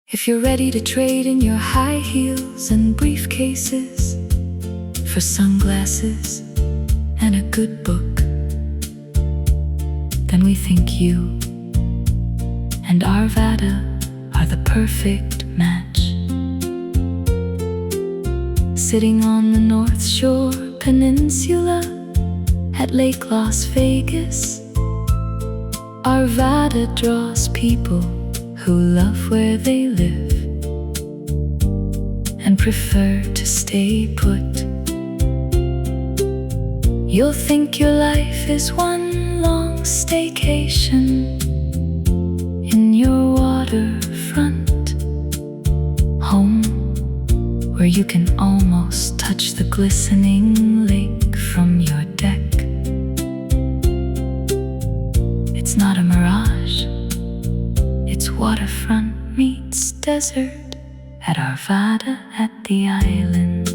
If you're ready to trade in your high heels and briefcases for sunglasses and a good book, then we think you and Arvada are the perfect match. Sitting on the North Shore Peninsula at Lake Las Vegas, Arvada draws people who love where they live and prefer to stay put. You'll think your life is one long staycation in your waterfront home, where you can almost touch the glistening lake from your deck. It's not a mirage, it's waterfront meets desert at Arvada at the island.